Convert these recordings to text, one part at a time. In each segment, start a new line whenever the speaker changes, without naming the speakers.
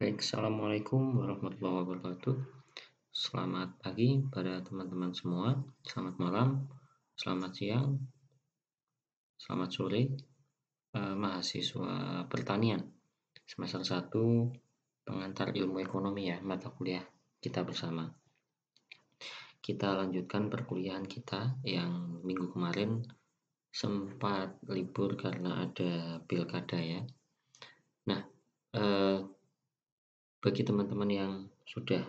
Baik, Assalamualaikum warahmatullahi wabarakatuh. Selamat pagi pada teman-teman semua. Selamat malam, selamat siang, selamat sore, mahasiswa pertanian semester 1 pengantar ilmu ekonomi ya, mata kuliah kita bersama. Kita lanjutkan perkuliahan kita yang minggu kemarin sempat libur karena ada pilkada ya. Nah, bagi teman-teman yang sudah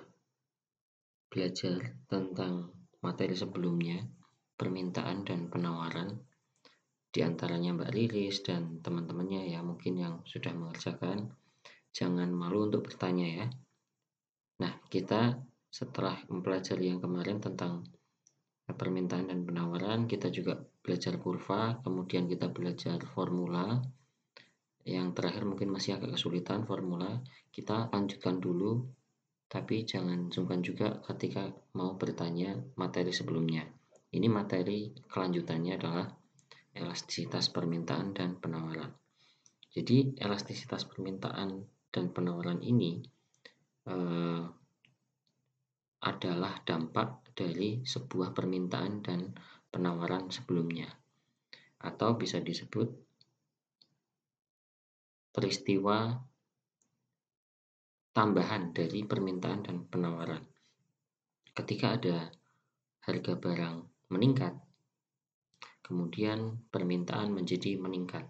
belajar tentang materi sebelumnya, permintaan dan penawaran, di antaranya Mbak Riris dan teman-temannya ya mungkin yang sudah mengerjakan, jangan malu untuk bertanya ya. Nah, kita setelah mempelajari yang kemarin tentang permintaan dan penawaran, kita juga belajar kurva, kemudian kita belajar formula. Yang terakhir mungkin masih agak kesulitan formula, kita lanjutkan dulu, tapi jangan sungkan juga ketika mau bertanya materi sebelumnya. Ini materi kelanjutannya adalah elastisitas permintaan dan penawaran. Jadi elastisitas permintaan dan penawaran ini adalah dampak dari sebuah permintaan dan penawaran sebelumnya, atau bisa disebut peristiwa tambahan dari permintaan dan penawaran. Ketika ada harga barang meningkat, kemudian permintaan menjadi meningkat,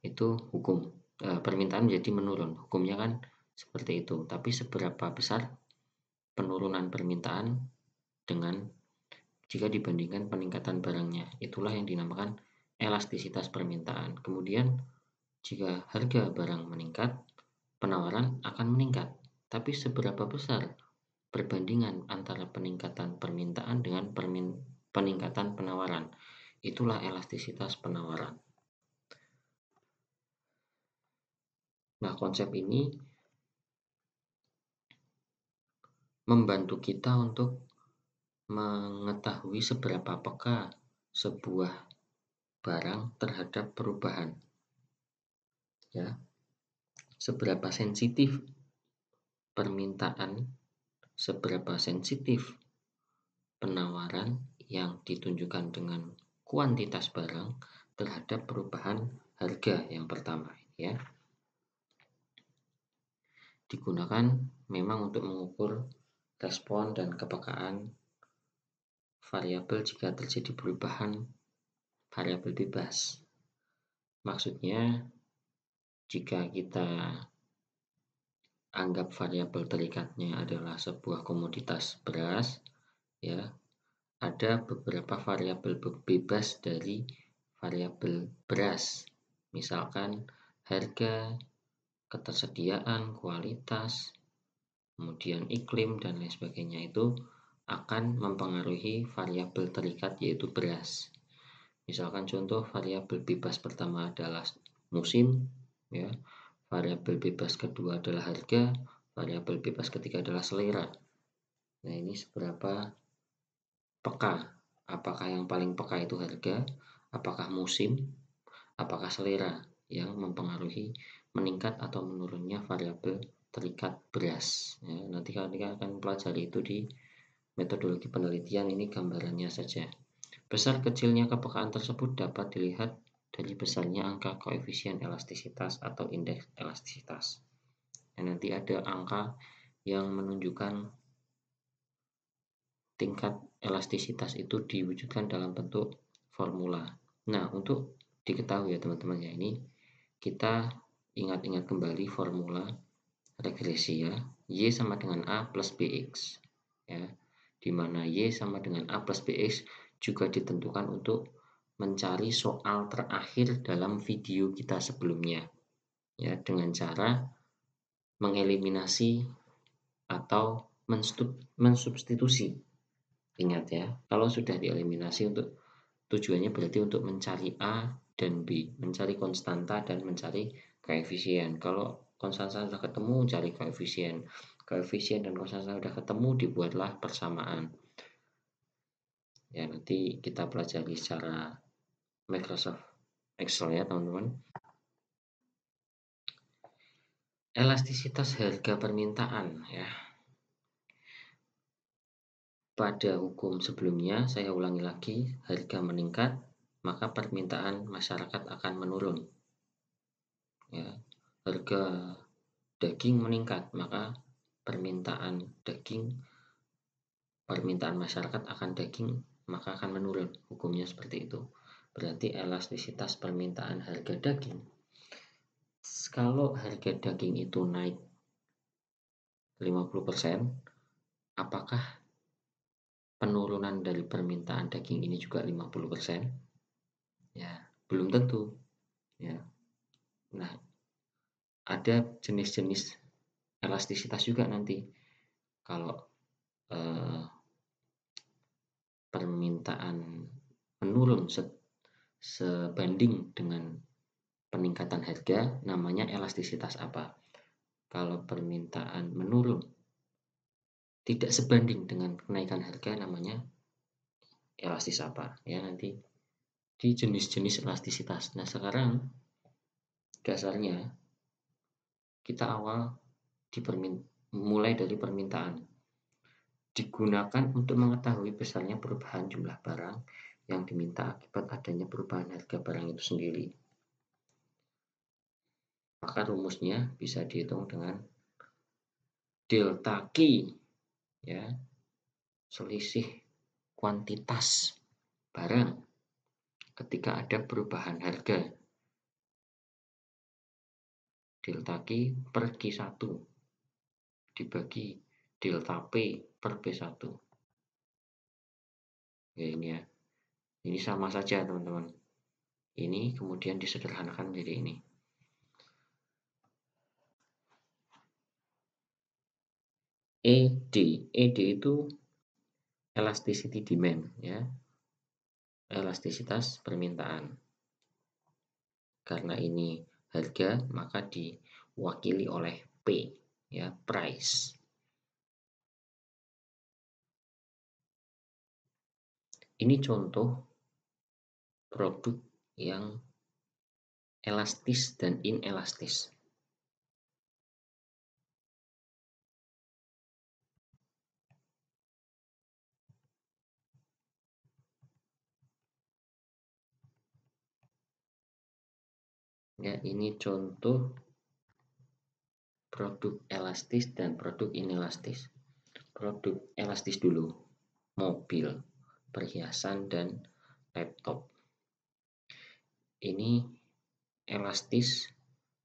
itu hukum. Permintaan menjadi menurun, hukumnya kan seperti itu. Tapi seberapa besar penurunan permintaan dengan jika dibandingkan peningkatan barangnya, itulah yang dinamakan elastisitas permintaan. Kemudian jika harga barang meningkat, penawaran akan meningkat. Tapi seberapa besar perbandingan antara peningkatan permintaan dengan peningkatan penawaran, itulah elastisitas penawaran. Nah, konsep ini membantu kita untuk mengetahui seberapa peka sebuah barang terhadap perubahan. Ya. Seberapa sensitif permintaan, seberapa sensitif penawaran yang ditunjukkan dengan kuantitas barang terhadap perubahan harga yang pertama ya. Digunakan memang untuk mengukur respon dan kepekaan variabel jika terjadi perubahan variabel bebas. Maksudnya jika kita anggap variabel terikatnya adalah sebuah komoditas beras ya, ada beberapa variabel bebas dari variabel beras, misalkan harga, ketersediaan, kualitas, kemudian iklim dan lain sebagainya, itu akan mempengaruhi variabel terikat yaitu beras. Misalkan contoh variabel bebas pertama adalah musim ya, variabel bebas kedua adalah harga, variabel bebas ketiga adalah selera. Nah, ini seberapa peka, apakah yang paling peka itu harga, apakah musim, apakah selera yang mempengaruhi meningkat atau menurunnya variabel terikat beras ya. Nanti kita akan pelajari itu di metodologi penelitian, ini gambarannya saja. Besar kecilnya kepekaan tersebut dapat dilihat dari besarnya angka koefisien elastisitas atau indeks elastisitas. Dan nanti ada angka yang menunjukkan tingkat elastisitas itu diwujudkan dalam bentuk formula. Nah, untuk diketahui ya teman-teman ya, ini kita ingat-ingat kembali formula regresi ya. Y sama dengan A plus BX ya, di mana Y sama dengan A plus BX juga ditentukan untuk mencari soal terakhir dalam video kita sebelumnya ya, dengan cara mengeliminasi atau mensubstitusi. Ingat ya, kalau sudah dieliminasi, untuk tujuannya berarti untuk mencari A dan B, mencari konstanta dan mencari koefisien. Kalau konstanta sudah ketemu, cari koefisien. Koefisien dan konstanta sudah ketemu, dibuatlah persamaan. Ya, nanti kita pelajari secara Microsoft Excel ya teman-teman. Elastisitas harga permintaan ya. Pada hukum sebelumnya, saya ulangi lagi, harga meningkat, maka permintaan masyarakat akan menurun. Ya, harga daging meningkat, maka permintaan masyarakat akan daging maka akan menurun. Hukumnya seperti itu. Berarti elastisitas permintaan harga daging. Kalau harga daging itu naik 50%, apakah penurunan dari permintaan daging ini juga 50%? Ya, belum tentu. Ya. Nah, ada jenis-jenis elastisitas juga nanti. Kalau permintaan menurun sebanding dengan peningkatan harga, namanya elastisitas apa? Kalau permintaan menurun tidak sebanding dengan kenaikan harga, namanya elastis apa? Ya, nanti di jenis-jenis elastisitas. Nah, sekarang dasarnya kita mulai dari permintaan. Digunakan untuk mengetahui besarnya perubahan jumlah barang yang diminta akibat adanya perubahan harga barang itu sendiri. Maka rumusnya bisa dihitung dengan delta Q, ya, selisih kuantitas barang ketika ada perubahan harga. Delta Q per Q1 dibagi delta P per P1. Ya, ini ya. Ini sama saja, teman-teman. Ini kemudian disederhanakan menjadi ini. ED itu elasticity demand, ya. Elastisitas permintaan. Karena ini harga, maka diwakili oleh P, ya, price. Ini contoh produk yang elastis dan inelastis. Ya, ini contoh produk elastis dan produk inelastis. Produk elastis dulu, mobil, perhiasan, dan laptop. Ini elastis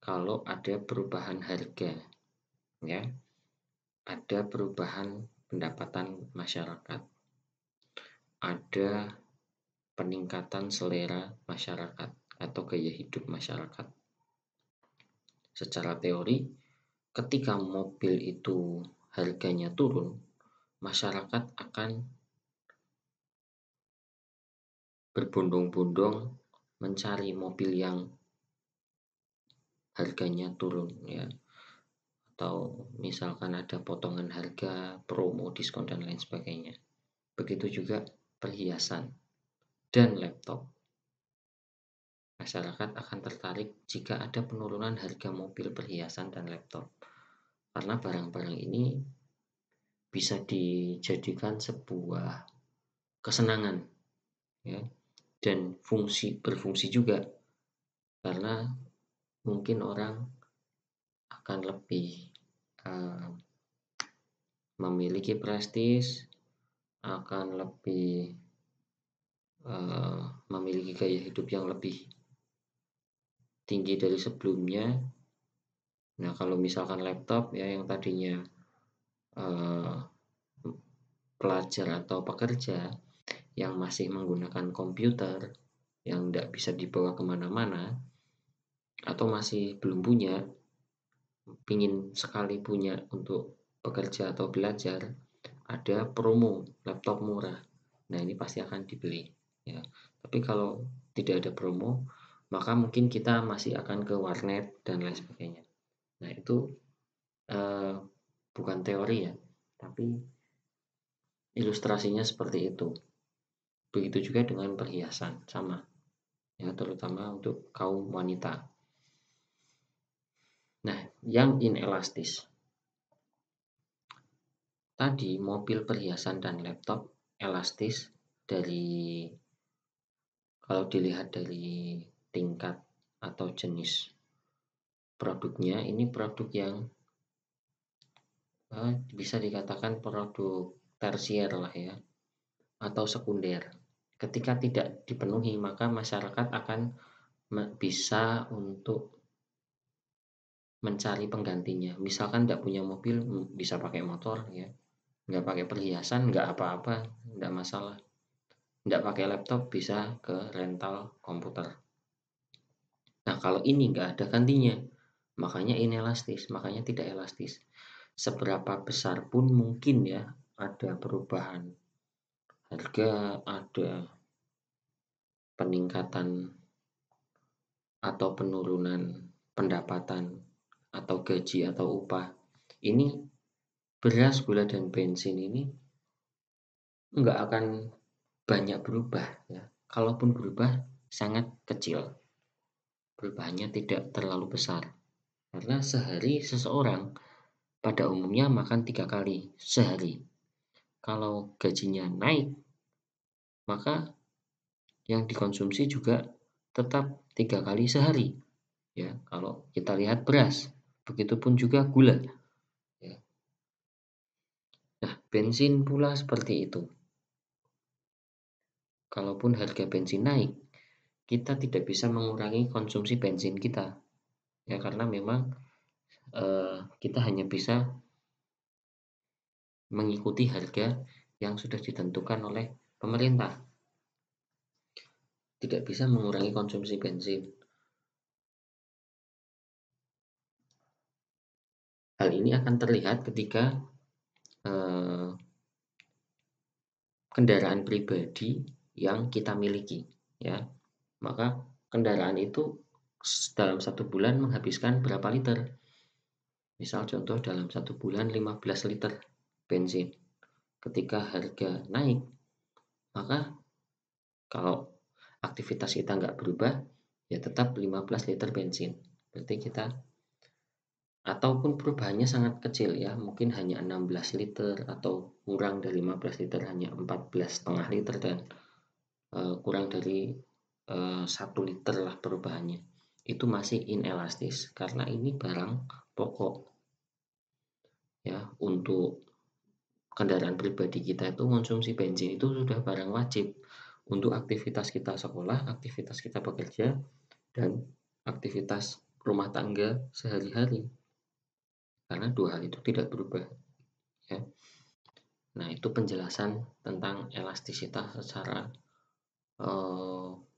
kalau ada perubahan harga, ya, ada perubahan pendapatan masyarakat, ada peningkatan selera masyarakat atau gaya hidup masyarakat. Secara teori, ketika mobil itu harganya turun, masyarakat akan berbondong-bondong mencari mobil yang harganya turun, ya, atau misalkan ada potongan harga, promo, diskon, dan lain sebagainya. Begitu juga perhiasan dan laptop. Masyarakat akan tertarik jika ada penurunan harga mobil, perhiasan, dan laptop, karena barang-barang ini bisa dijadikan sebuah kesenangan, ya, dan berfungsi juga, karena mungkin orang akan lebih memiliki prestis, akan lebih memiliki gaya hidup yang lebih tinggi dari sebelumnya. Nah, kalau misalkan laptop, ya, yang tadinya pelajar atau pekerja yang masih menggunakan komputer yang tidak bisa dibawa kemana-mana, atau masih belum punya, ingin sekali punya untuk bekerja atau belajar, ada promo laptop murah. Nah, ini pasti akan dibeli, ya. Tapi kalau tidak ada promo, maka mungkin kita masih akan ke warnet dan lain sebagainya. Nah, itu bukan teori, ya, tapi ilustrasinya seperti itu. Begitu juga dengan perhiasan, sama, ya, terutama untuk kaum wanita. Nah, yang inelastis. Tadi mobil, perhiasan, dan laptop elastis kalau dilihat dari tingkat atau jenis produknya, ini produk yang bisa dikatakan produk tersier lah ya, atau sekunder. Ketika tidak dipenuhi, maka masyarakat akan bisa untuk mencari penggantinya. Misalkan tidak punya mobil, bisa pakai motor ya, nggak pakai perhiasan, nggak apa-apa, nggak masalah. Nggak pakai laptop, bisa ke rental komputer. Nah, kalau ini nggak ada gantinya, makanya inelastis, makanya tidak elastis. Seberapa besar pun mungkin ya ada perubahan harga, ada peningkatan atau penurunan pendapatan atau gaji atau upah. Ini beras, gula, dan bensin ini nggak akan banyak berubah ya. Kalaupun berubah sangat kecil. Perubahannya tidak terlalu besar. Karena sehari seseorang pada umumnya makan 3 kali sehari. Kalau gajinya naik, maka yang dikonsumsi juga tetap 3 kali sehari. Ya, kalau kita lihat beras, begitupun juga gula. Ya. Nah, bensin pula seperti itu. Kalaupun harga bensin naik, kita tidak bisa mengurangi konsumsi bensin kita. Ya, karena memang kita hanya bisa mengikuti harga yang sudah ditentukan oleh pemerintah. Tidak bisa mengurangi konsumsi bensin. Hal ini akan terlihat ketika kendaraan pribadi yang kita miliki, ya. Maka kendaraan itu dalam 1 bulan menghabiskan berapa liter? Misal contoh dalam 1 bulan 15 liter bensin. Ketika harga naik, maka kalau aktivitas kita nggak berubah, ya tetap 15 liter bensin. Berarti kita, ataupun perubahannya sangat kecil ya, mungkin hanya 16 liter atau kurang dari 15 liter, hanya 14,5 liter dan kurang dari 1 liter lah perubahannya. Itu masih inelastis karena ini barang pokok ya. Untuk kendaraan pribadi kita itu konsumsi bensin itu sudah barang wajib untuk aktivitas kita sekolah, aktivitas kita bekerja, dan aktivitas rumah tangga sehari-hari. Karena 2 hal itu tidak berubah ya. Nah, itu penjelasan tentang elastisitas secara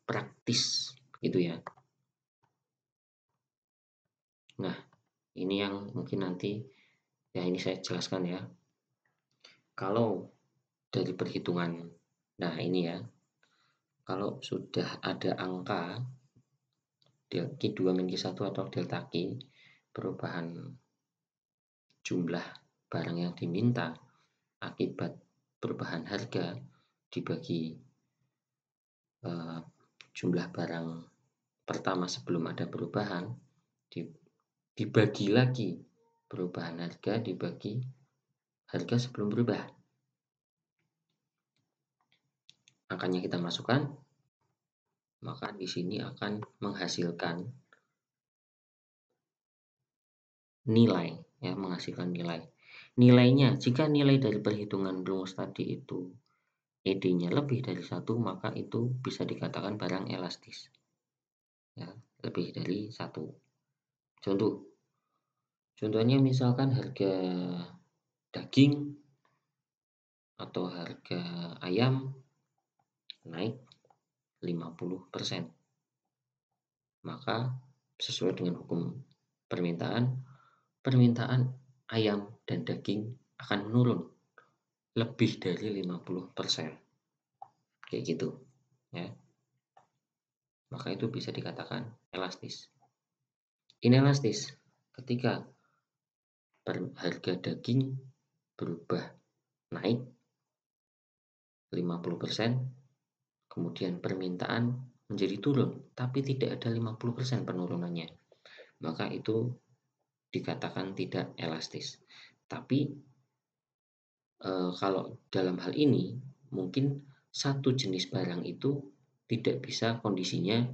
praktis gitu ya. Nah, ini yang mungkin nanti ya ini saya jelaskan ya. Kalau dari perhitungan, nah ini ya, kalau sudah ada angka Q2 min Q1 atau delta Q, perubahan jumlah barang yang diminta akibat perubahan harga dibagi jumlah barang pertama sebelum ada perubahan, dibagi lagi perubahan harga dibagi harga sebelum berubah. Angkanya kita masukkan, maka di sini akan menghasilkan nilai ya, menghasilkan nilai. Nilainya, jika nilai dari perhitungan rumus tadi itu ED-nya lebih dari 1, maka itu bisa dikatakan barang elastis. Ya, lebih dari 1. Contohnya misalkan harga daging atau harga ayam naik 50%. Maka sesuai dengan hukum permintaan ayam dan daging akan menurun lebih dari 50%. Kayak gitu ya. Maka itu bisa dikatakan elastis. Inelastis ketika harga daging berubah naik 50%, kemudian permintaan menjadi turun, tapi tidak ada 50% penurunannya. Maka itu dikatakan tidak elastis. Tapi kalau dalam hal ini mungkin satu jenis barang itu tidak bisa kondisinya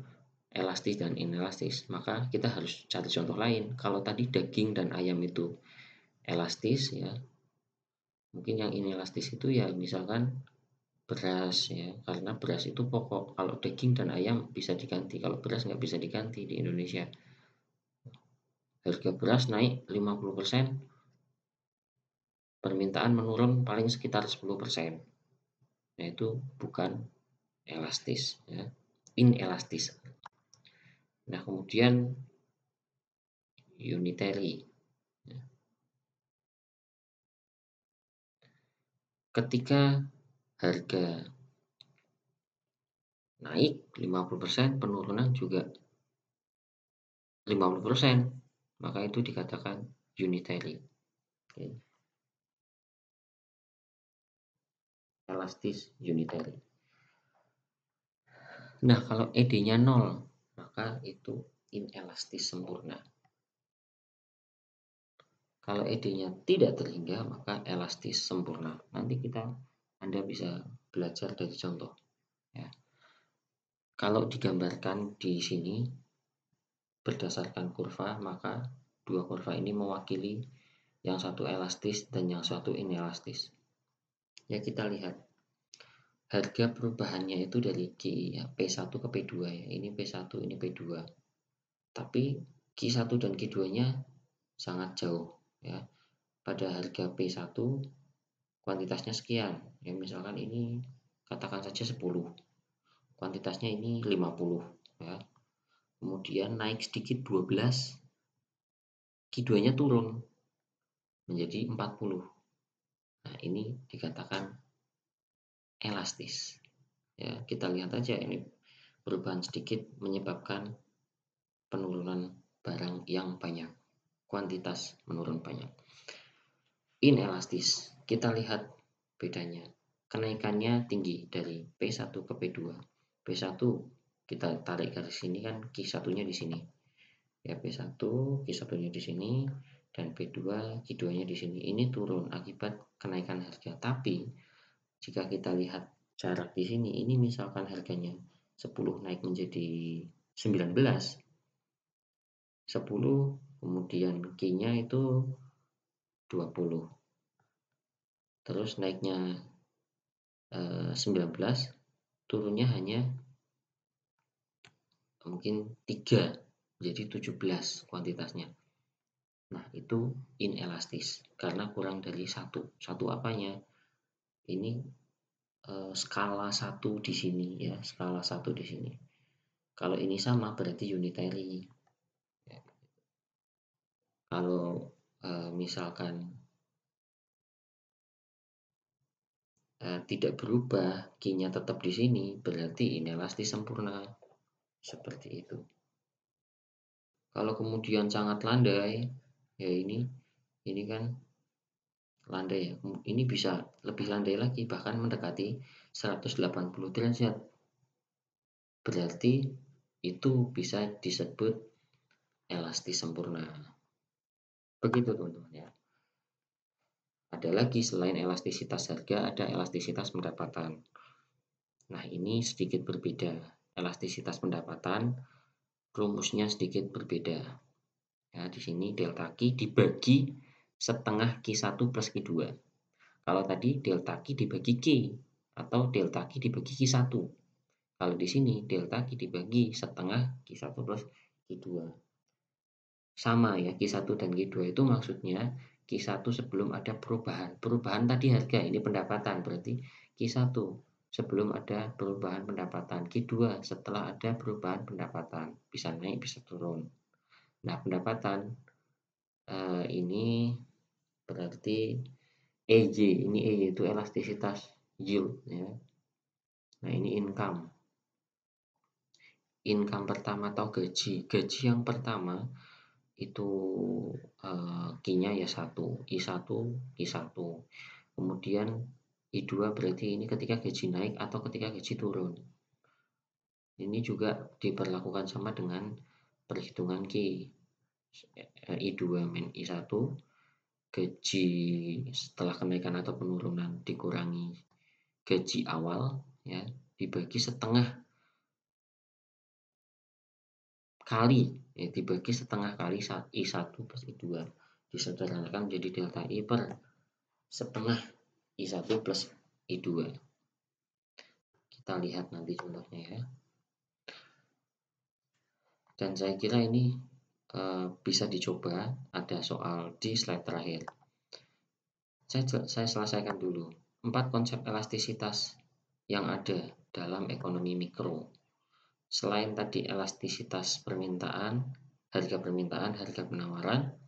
elastis dan inelastis, maka kita harus cari contoh lain. Kalau tadi daging dan ayam itu elastis ya, mungkin yang inelastis itu ya misalkan beras ya, karena beras itu pokok. Kalau daging dan ayam bisa diganti, kalau beras nggak bisa diganti di Indonesia. Harga beras naik 50%, permintaan menurun paling sekitar 10%. Nah, itu bukan elastis ya, inelastis. Nah, kemudian unitary. Ketika harga naik 50%, penurunan juga 50%, maka itu dikatakan unitary. Oke. Elastis unitary. Nah, kalau ED-nya 0, maka itu inelastis sempurna. Kalau ED-nya tidak terhingga, maka elastis sempurna. Nanti Anda bisa belajar dari contoh. Ya. Kalau digambarkan di sini berdasarkan kurva, maka dua kurva ini mewakili yang satu elastis dan yang satu inelastis. Ya, kita lihat harga perubahannya itu dari P1 ke P2 ya. Ini P1, ini P2. Tapi Q1 dan Q2-nya sangat jauh ya. Pada harga P1 kuantitasnya sekian. Ya, misalkan ini katakan saja 10. Kuantitasnya ini 50 ya. Kemudian naik sedikit 12. Q2-nya turun menjadi 40. Nah, ini dikatakan elastis. Ya, kita lihat aja ini perubahan sedikit menyebabkan penurunan barang yang banyak. Kuantitas menurun banyak. Inelastis. Kita lihat bedanya. Kenaikannya tinggi dari P1 ke P2. P1 kita tarik garis sini kan Q1-nya di sini. Ya, P1, Q1-nya di sini dan P2, Q2-nya di sini. Ini turun akibat kenaikan harga. Tapi jika kita lihat jarak di sini, ini misalkan harganya 10 naik menjadi 19. 10 kemudian Q-nya itu 20. Terus naiknya 19, turunnya hanya mungkin 3 jadi 17 kuantitasnya. Nah, itu inelastis karena kurang dari satu. Satu apanya? Ini skala 1 di sini ya, skala 1 di sini. Kalau ini sama berarti unitary. Ya. Kalau misalkan tidak berubah, Q-nya tetap di sini, berarti inelastis sempurna. Seperti itu. Kalau kemudian sangat landai, ya ini kan landai ya. Ini bisa lebih landai lagi, bahkan mendekati 180 derajat. Berarti itu bisa disebut elastis sempurna. Begitu teman-teman ya. Ada lagi selain elastisitas harga, ada elastisitas pendapatan. Nah, ini sedikit berbeda. Elastisitas pendapatan rumusnya sedikit berbeda. Ya, di sini delta Q dibagi setengah Q1 plus Q2. Kalau tadi delta Q dibagi Q atau delta Q dibagi Q1. Kalau di sini delta Q dibagi setengah Q1 plus Q2. Sama ya, Q1 dan Q2 itu maksudnya Q1 sebelum ada perubahan. Perubahan tadi harga, ini pendapatan, berarti Q1 sebelum ada perubahan pendapatan. Q2 setelah ada perubahan pendapatan. Bisa naik, bisa turun. Nah, pendapatan ini berarti EJ. Ini EJ itu elastisitas yield ya. Nah, ini income. Income pertama atau gaji. Gaji yang pertama itu Q-nya ya 1, I1, I1. Kemudian I2 berarti ini ketika gaji naik atau ketika gaji turun. Ini juga diperlakukan sama dengan perhitungan Q. I2 min I1, gaji setelah kenaikan atau penurunan dikurangi gaji awal, ya, dibagi setengah kali, ya, dibagi setengah kali I1 plus I2, disederhanakan menjadi delta I per setengah I1 plus I2. Kita lihat nanti contohnya, ya. Dan saya kira ini bisa dicoba, ada soal di slide terakhir. Saya selesaikan dulu 4 konsep elastisitas yang ada dalam ekonomi mikro. Selain tadi elastisitas permintaan, harga penawaran,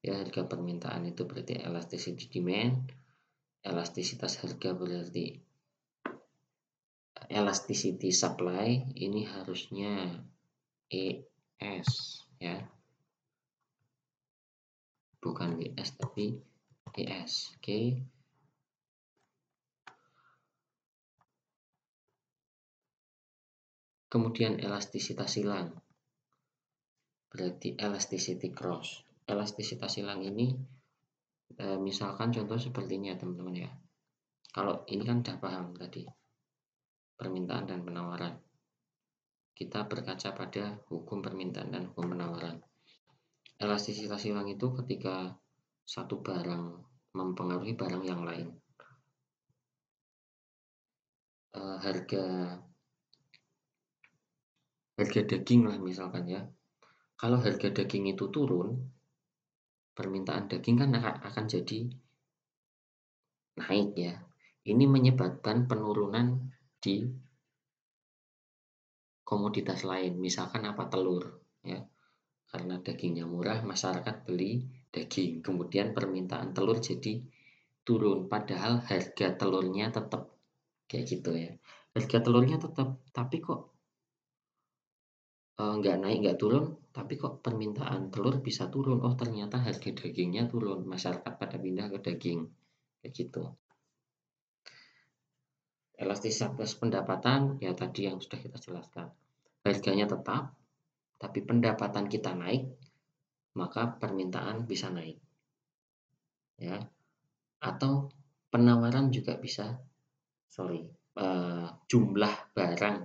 ya, harga permintaan itu berarti elasticity demand, elastisitas harga berarti elasticity supply, ini harusnya ES, ya, bukan WS tapi ES. Oke. Kemudian elastisitas silang berarti elasticity cross. Elastisitas silang ini misalkan contoh seperti ini, ya teman-teman, ya. Kalau ini kan udah paham tadi permintaan dan penawaran, kita berkaca pada hukum permintaan dan hukum penawaran. Elastisitas silang itu ketika satu barang mempengaruhi barang yang lain. Harga daging lah misalkan, ya. Kalau harga daging itu turun, permintaan daging kan akan jadi naik, ya. Ini menyebabkan penurunan di komoditas lain, misalkan apa, telur, ya. Karena dagingnya murah, masyarakat beli daging, kemudian permintaan telur jadi turun, padahal harga telurnya tetap, kayak gitu, ya. Harga telurnya tetap, tapi kok nggak naik, nggak turun, tapi kok permintaan telur bisa turun. Oh, ternyata harga dagingnya turun, masyarakat pada pindah ke daging, kayak gitu. Elastisitas pendapatan, ya tadi yang sudah kita jelaskan, harganya tetap tapi pendapatan kita naik, maka permintaan bisa naik, ya. Atau penawaran juga bisa, jumlah barang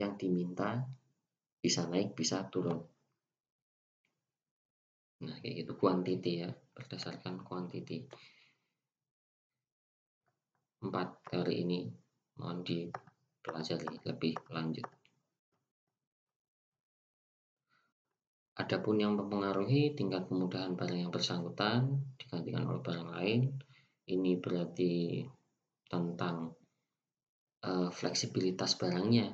yang diminta bisa naik, bisa turun. Nah, kayak gitu, quantity, ya, berdasarkan quantity. 4 teori ini mohon dipelajari lebih lanjut. Adapun yang mempengaruhi tingkat kemudahan barang yang bersangkutan digantikan oleh barang lain, ini berarti tentang fleksibilitas barangnya.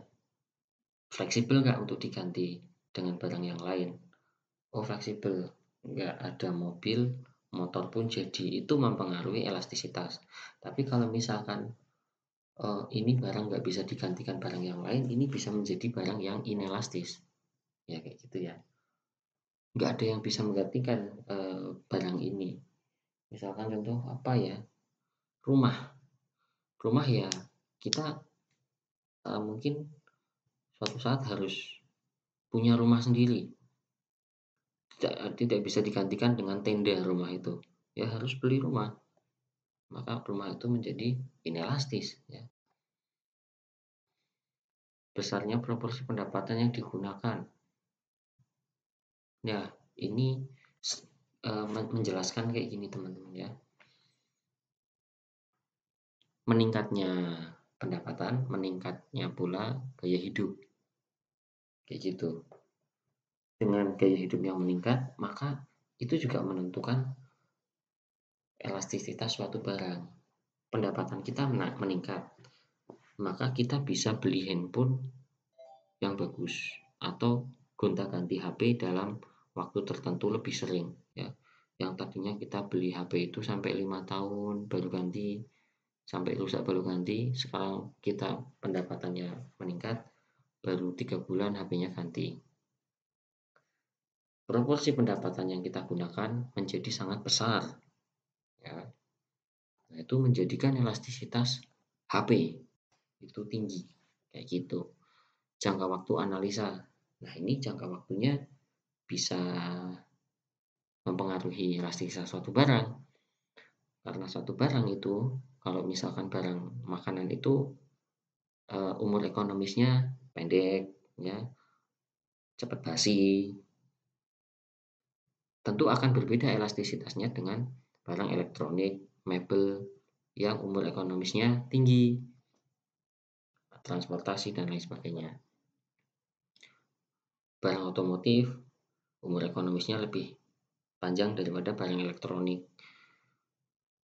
Fleksibel nggak untuk diganti dengan barang yang lain? Oh, fleksibel, nggak ada mobil, motor pun jadi, itu mempengaruhi elastisitas. Tapi kalau misalkan ini barang nggak bisa digantikan barang yang lain, ini bisa menjadi barang yang inelastis, ya, kayak gitu, ya. Nggak ada yang bisa menggantikan barang ini. Misalkan contoh apa, ya, rumah, ya, kita mungkin suatu saat harus punya rumah sendiri, tidak bisa digantikan dengan tenda rumah itu, ya, harus beli rumah, maka rumah itu menjadi inelastis, ya. Besarnya proporsi pendapatan yang digunakan, ya, ini menjelaskan kayak gini, teman-teman, ya. Meningkatnya pendapatan, meningkatnya pula gaya hidup, kayak gitu. Dengan gaya hidup yang meningkat, maka itu juga menentukan elastisitas suatu barang. Pendapatan kita meningkat, maka kita bisa beli handphone yang bagus atau gonta-ganti HP dalam waktu tertentu lebih sering, ya. Yang tadinya kita beli HP itu sampai 5 tahun baru ganti, sampai rusak baru ganti, sekarang kita pendapatannya meningkat, baru 3 bulan HP-nya ganti. Proporsi pendapatan yang kita gunakan menjadi sangat besar, ya. Nah, itu menjadikan elastisitas HP itu tinggi, kayak gitu. Jangka waktu analisa, nah ini jangka waktunya bisa mempengaruhi elastisitas suatu barang? Karena suatu barang itu, kalau misalkan barang makanan itu umur ekonomisnya pendek, ya, cepat basi, tentu akan berbeda elastisitasnya dengan barang elektronik, mebel yang umur ekonomisnya tinggi, transportasi dan lain sebagainya. Barang otomotif umur ekonomisnya lebih panjang daripada barang elektronik.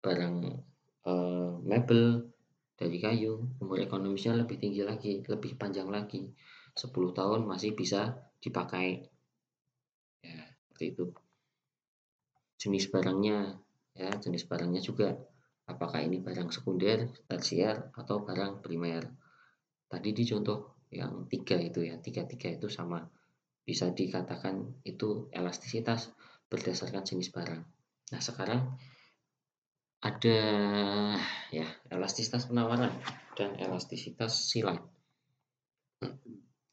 Barang mebel dari kayu umur ekonomisnya lebih tinggi lagi, lebih panjang lagi. 10 tahun masih bisa dipakai. Ya, seperti itu. Jenis barangnya juga, apakah ini barang sekunder, tersier, atau barang primer. Tadi di contoh yang tiga itu sama, bisa dikatakan itu elastisitas berdasarkan jenis barang. Nah, sekarang ada ya elastisitas penawaran dan elastisitas silang.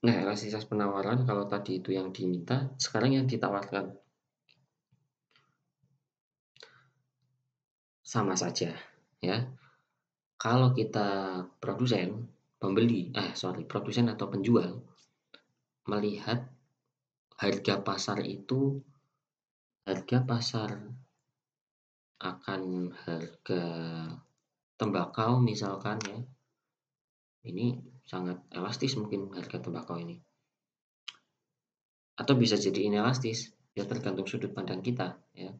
Nah, elastisitas penawaran kalau tadi itu yang diminta, sekarang yang ditawarkan sama saja, ya. Kalau kita produsen atau penjual melihat harga pasar akan harga tembakau misalkan, ya. Ini sangat elastis mungkin harga tembakau ini. Atau bisa jadi inelastis, ya tergantung sudut pandang kita, ya.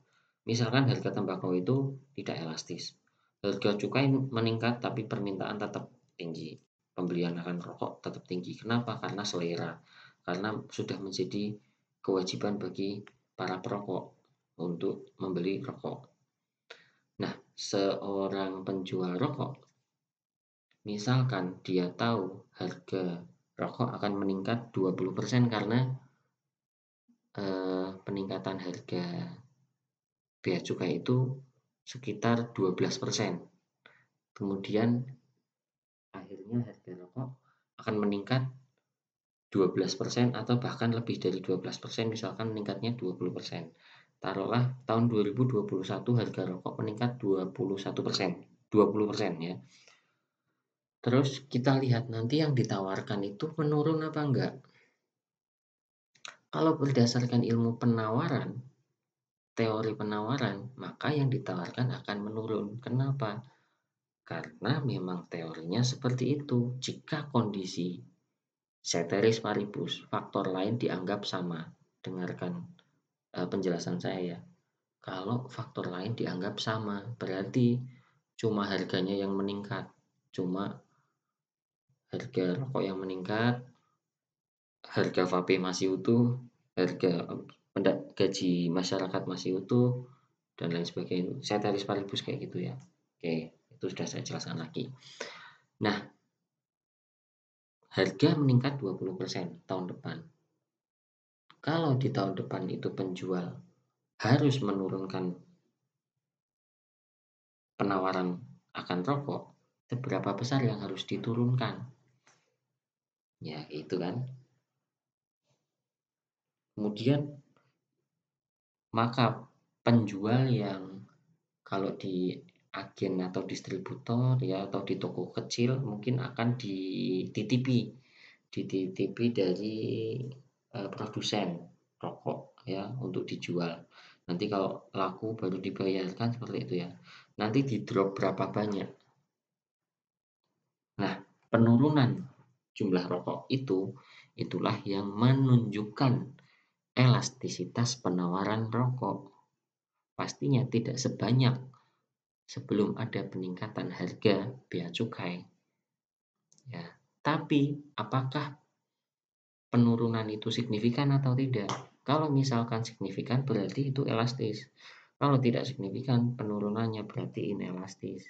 Misalkan harga tembakau itu tidak elastis. Harga cukai meningkat tapi permintaan tetap tinggi. Pembelian akan rokok tetap tinggi. Kenapa? Karena selera. Karena sudah menjadi kewajiban bagi para perokok untuk membeli rokok. Nah, seorang penjual rokok, misalkan dia tahu harga rokok akan meningkat 20% karena peningkatan harga bea cukai itu sekitar 12%. Kemudian akhirnya harga rokok akan meningkat 12% atau bahkan lebih dari 12%, misalkan meningkatnya 20%. Taruhlah tahun 2021 harga rokok meningkat 21%, 20% ya. Terus kita lihat nanti yang ditawarkan itu menurun apa enggak. Kalau berdasarkan ilmu penawaran, teori penawaran, maka yang ditawarkan akan menurun. Kenapa? Karena memang teorinya seperti itu. Jika kondisi ceteris paribus, faktor lain dianggap sama. Dengarkan penjelasan saya. Kalau faktor lain dianggap sama, berarti cuma harganya yang meningkat. Cuma harga rokok yang meningkat, harga vape masih utuh, harga gaji masyarakat masih utuh, dan lain sebagainya. Ceteris paribus kayak gitu ya. Oke, itu sudah saya jelaskan lagi. Nah, harga meningkat 20% tahun depan. Kalau di tahun depan itu penjual harus menurunkan penawaran akan rokok, seberapa besar yang harus diturunkan? Ya, itu kan. Kemudian, maka penjual yang kalau di agen atau distributor, ya, atau di toko kecil mungkin akan dititipi dari produsen rokok, ya, untuk dijual. Nanti kalau laku baru dibayarkan, seperti itu ya. Nanti di drop berapa banyak. Nah, penurunan jumlah rokok itulah yang menunjukkan elastisitas penawaran rokok. Pastinya tidak sebanyak sebelum ada peningkatan harga bea cukai. Ya, tapi apakah penurunan itu signifikan atau tidak? Kalau misalkan signifikan berarti itu elastis. Kalau tidak signifikan, penurunannya berarti inelastis.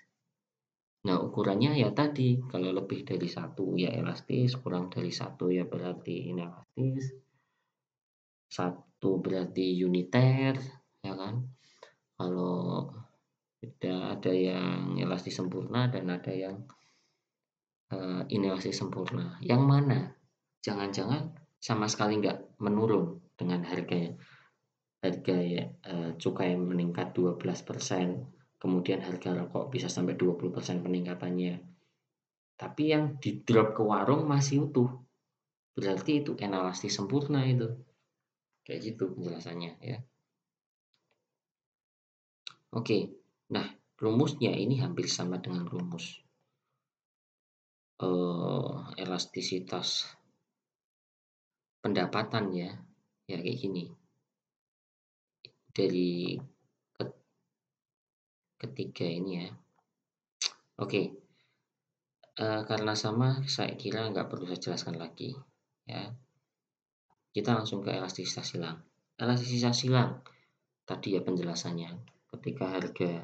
Nah, ukurannya ya tadi, kalau lebih dari 1 ya elastis, kurang dari 1 ya berarti inelastis. 1 berarti uniter, ya kan? Kalau ada yang elastis sempurna dan ada yang inelastis sempurna. Yang mana? Jangan-jangan sama sekali nggak menurun dengan harganya. harga cukai meningkat 12%, kemudian harga rokok bisa sampai 20% peningkatannya. Tapi yang di drop ke warung masih utuh. Berarti itu inelastis sempurna itu. Kayak gitu penjelasannya ya. Oke. Nah, rumusnya ini hampir sama dengan rumus elastisitas pendapatan ya. Ya kayak gini. Dari ketiga ini ya. Oke. Karena sama, saya kira nggak perlu saya jelaskan lagi ya. Kita langsung ke elastisitas silang. Elastisitas silang tadi ya penjelasannya. Ketika harga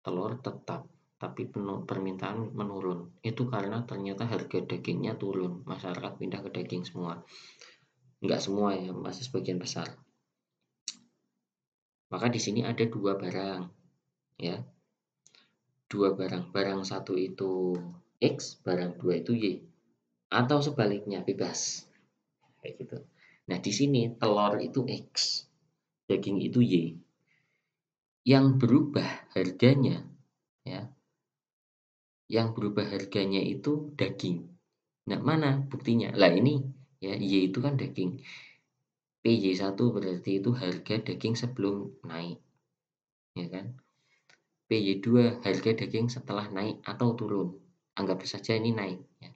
telur tetap tapi permintaan menurun, itu karena ternyata harga dagingnya turun, masyarakat pindah ke daging semua. Nggak semua ya, masih sebagian besar. Maka di sini ada dua barang ya. Dua barang. Barang satu itu X, barang dua itu Y. Atau sebaliknya, bebas. Kayak gitu. Nah, di sini telur itu X, daging itu Y. Yang berubah harganya ya. Yang berubah harganya itu daging. Nah, mana buktinya? Lah ini ya, Y itu kan daging. PY1 berarti itu harga daging sebelum naik. Ya kan? PY2 harga daging setelah naik atau turun. Anggap saja ini naik ya.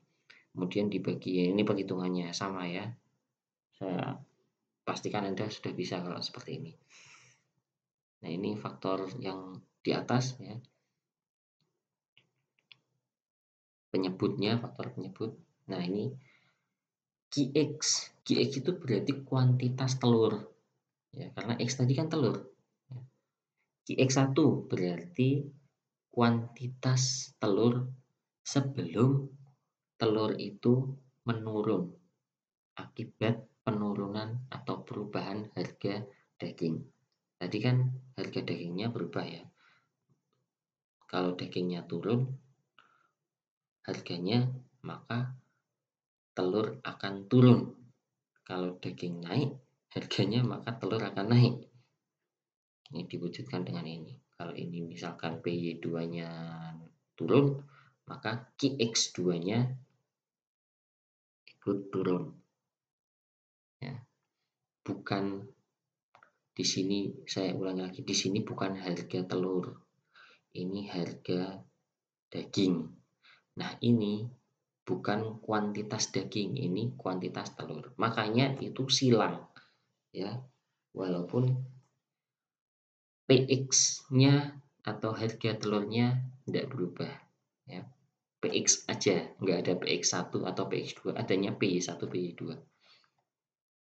Kemudian dibagi, ya ini perhitungannya sama ya. Saya pastikan Anda sudah bisa kalau seperti ini. Nah, ini faktor yang di atas ya. Penyebutnya, faktor penyebut. Nah, ini QX. QX itu berarti kuantitas telur. Ya, karena X tadi kan telur. QX1 berarti kuantitas telur sebelum telur itu menurun akibat penurunan atau perubahan harga daging. Tadi kan harga dagingnya berubah ya. Kalau dagingnya turun harganya, maka telur akan turun. Kalau daging naik harganya, maka telur akan naik. Ini diwujudkan dengan ini. Kalau ini misalkan PY2-nya turun, maka QX2-nya ikut turun. Ya. Bukan di sini, saya ulangi lagi, di sini bukan harga telur. Ini harga daging. Nah, ini bukan kuantitas daging, ini kuantitas telur. Makanya itu silang. Ya. Walaupun PX-nya atau harga telurnya tidak berubah. Ya. PX aja, nggak ada PX1 atau PX2, adanya PY1, PY2.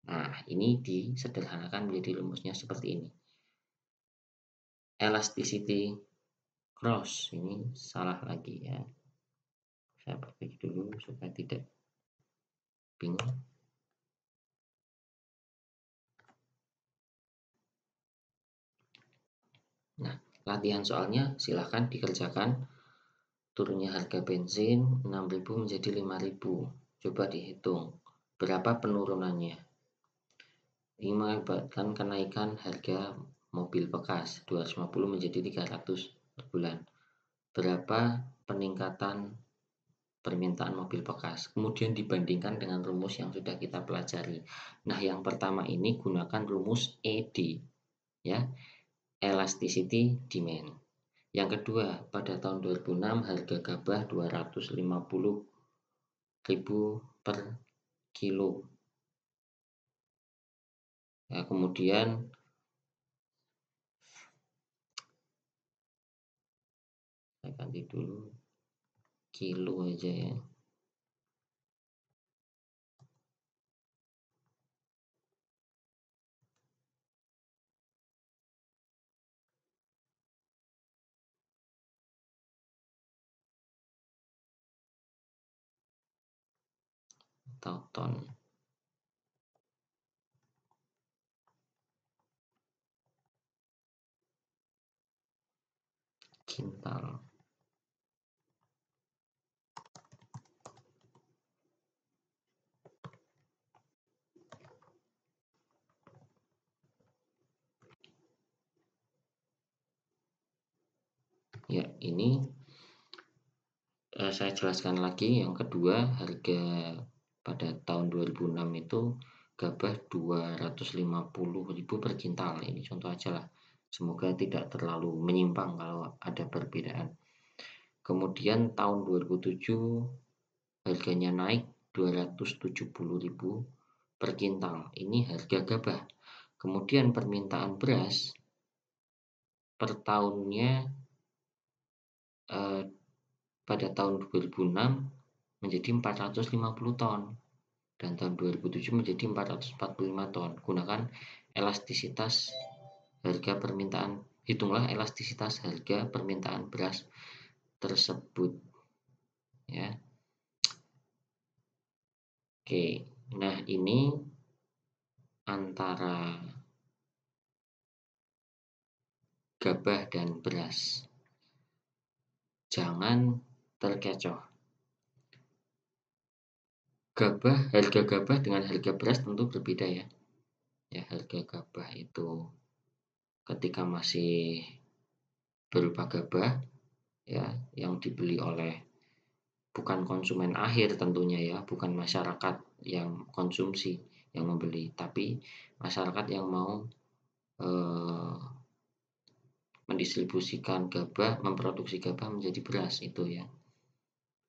Nah, ini disederhanakan menjadi rumusnya seperti ini. Elasticity cross, ini salah lagi ya. Saya perbaiki dulu supaya tidak bingung. Nah, latihan soalnya silahkan dikerjakan. Turunnya harga bensin 6.000 menjadi 5.000. Coba dihitung berapa penurunannya. Ini mengakibatkan kenaikan harga mobil bekas 250 menjadi 300 per bulan. Berapa peningkatan permintaan mobil bekas? Kemudian dibandingkan dengan rumus yang sudah kita pelajari. Nah, yang pertama ini gunakan rumus ED ya. Elasticity demand. Yang kedua, pada tahun 2006 harga gabah 250.000 per kilo. Ya, kemudian saya ganti dulu kilo aja ya. Atau ton. Kintal. Ya, ini saya jelaskan lagi. Yang kedua, harga pada tahun 2006 itu gabah 250.000 per kintal. Ini contoh aja lah. Semoga tidak terlalu menyimpang kalau ada perbedaan. Kemudian tahun 2007 harganya naik 270.000 per kintal. Ini harga gabah. Kemudian permintaan beras per tahunnya pada tahun 2006 menjadi 450 ton dan tahun 2007 menjadi 445 ton. Gunakan elastisitas harga permintaan, hitunglah elastisitas harga permintaan beras tersebut ya. Oke, nah ini antara gabah dan beras. Jangan terkecoh. Harga gabah dengan harga beras tentu berbeda ya. Ya, harga gabah itu ketika masih berupa gabah ya, yang dibeli oleh bukan konsumen akhir tentunya ya, bukan masyarakat yang konsumsi yang membeli, tapi masyarakat yang mau mendistribusikan gabah, memproduksi gabah menjadi beras itu ya.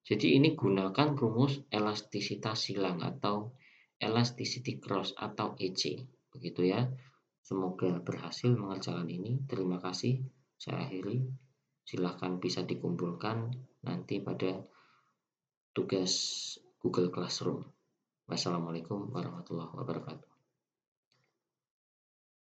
Jadi ini gunakan rumus elastisitas silang atau elasticity cross atau EC, begitu ya. Semoga berhasil mengerjakan ini. Terima kasih. Saya akhiri. Silahkan bisa dikumpulkan nanti pada tugas Google Classroom. Wassalamualaikum warahmatullahi wabarakatuh.